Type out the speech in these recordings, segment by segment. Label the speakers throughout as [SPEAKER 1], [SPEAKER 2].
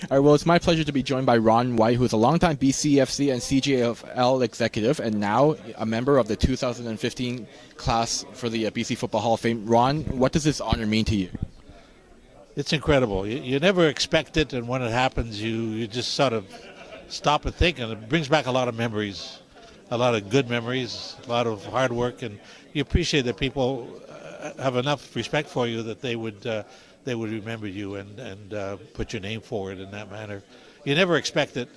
[SPEAKER 1] All right, well, it's my pleasure to be joined by Ron White, who is a longtime BCFC and CJFL executive and now a member of the 2015 class for the BC Football Hall of Fame. Ron, what does this honor mean to you?
[SPEAKER 2] It's incredible. You never expect it, and when it happens, you just sort of stop and think, and it brings back a lot of memories, a lot of good memories, a lot of hard work, and you appreciate that people have enough respect for you that they would remember you and put your name forward in that manner. You never expect it,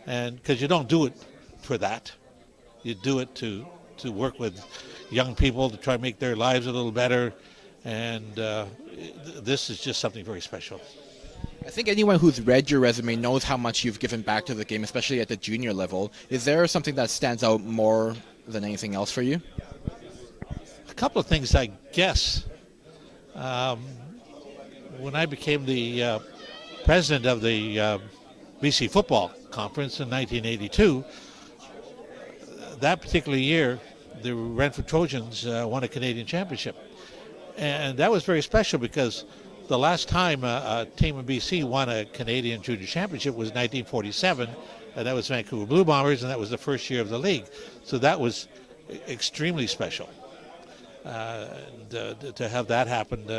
[SPEAKER 2] and because you don't do it for that, you do it to work with young people to try to make their lives a little better, and this is just something very special.
[SPEAKER 1] I think anyone who's read your resume knows how much you've given back to the game, especially at the junior level. Is there something that stands out more than anything else for you?
[SPEAKER 2] A couple of things, I guess. When I became the president of the BC Football Conference in 1982, that particular year, the Renfrew Trojans won a Canadian championship. And that was very special because the last time a team in BC won a Canadian junior championship was 1947, and that was Vancouver Blue Bombers, and that was the first year of the league. So that was extremely special. To have that happen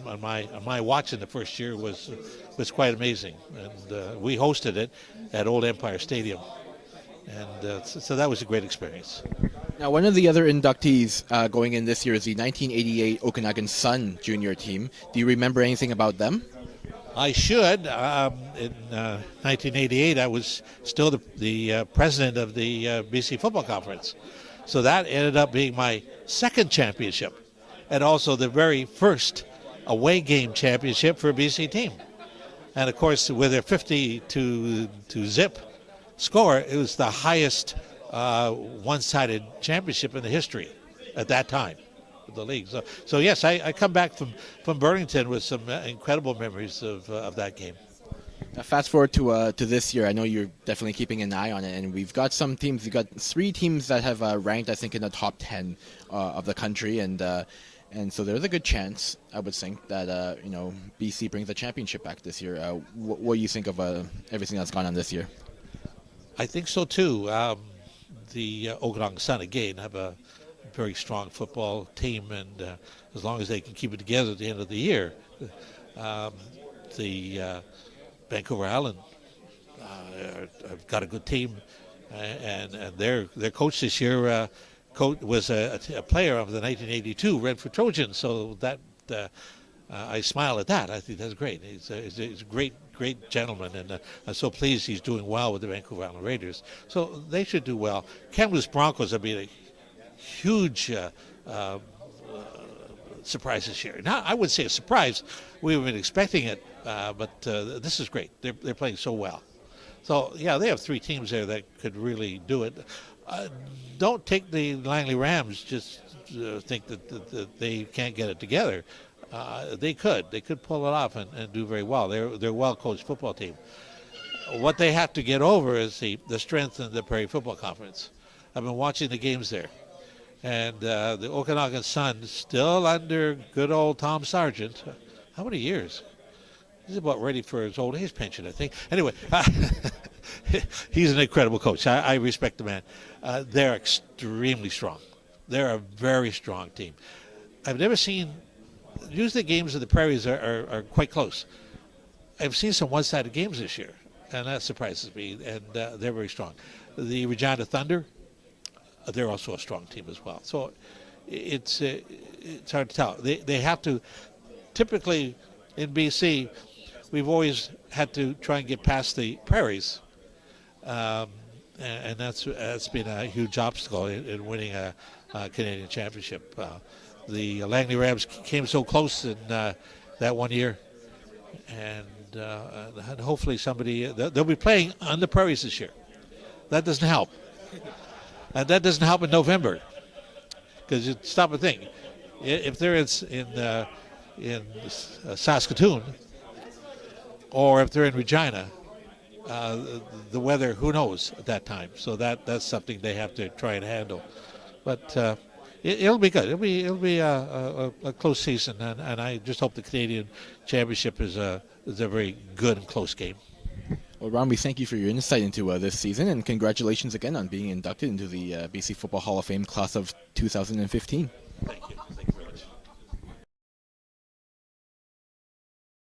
[SPEAKER 2] on my watch in the first year was quite amazing, and we hosted it at Old Empire Stadium, and so that was a great experience.
[SPEAKER 1] Now, one of the other inductees going in this year is the 1988 Okanagan Sun junior team. Do you remember anything about them?
[SPEAKER 2] I should. In 1988, I was still the president of the BC Football Conference. So that ended up being my second championship, and also the very first away game championship for a BC team. And of course, with a 50-0 score, it was the highest one-sided championship in the history at that time of the league. So yes, I come back from Burlington with some incredible memories of that game.
[SPEAKER 1] Fast forward to this year, I know you're definitely keeping an eye on it, and we've got some teams. We've got 3 teams that have ranked, I think, in the top 10 of the country, and so there's a good chance, I would think, that BC brings the championship back this year. What do you think of everything that's gone on this year?
[SPEAKER 2] I think so too. The Okanagan Sun again have a very strong football team, and as long as they can keep it together at the end of the year, the Vancouver Island have got a good team, and their coach this year was a player of the 1982 Renfrew Trojans. So that I smile at that. I think that's great. He's a great gentleman, and I'm so pleased he's doing well with the Vancouver Island Raiders. So they should do well. Kamloops Broncos have been a huge surprise this year. Now, I would say a surprise. We've been expecting it, but this is great. They're playing so well. So, yeah, they have 3 teams there that could really do it. Don't take the Langley Rams just think that they can't get it together. They could pull it off and do very well. They're a well-coached football team. What they have to get over is the strength in the Prairie Football Conference. I've been watching the games there. And the Okanagan Sun, still under good old Tom Sargent. How many years? He's about ready for his old age pension, I think. Anyway, he's an incredible coach. I respect the man. They're extremely strong. They're a very strong team. I've never seen, usually the games of the Prairies are quite close. I've seen some one-sided games this year, and that surprises me, and they're very strong. The Regina Thunder, they're also a strong team as well. So it's hard to tell. They have to, typically in BC, we've always had to try and get past the Prairies, and that's been a huge obstacle in winning a Canadian championship. The Langley Rams came so close in that one year, and hopefully they'll be playing on the Prairies this year. That doesn't help. And that doesn't help in November, because you stop and think, if they're in Saskatoon, or if they're in Regina, the weather, who knows at that time. So that's something they have to try and handle. But it'll be good. It'll be a close season, and I just hope the Canadian Championship is a very good and close game.
[SPEAKER 1] Well, Ron, we thank you for your insight into this season, and congratulations again on being inducted into the BC Football Hall of Fame class of 2015.
[SPEAKER 2] Thank you.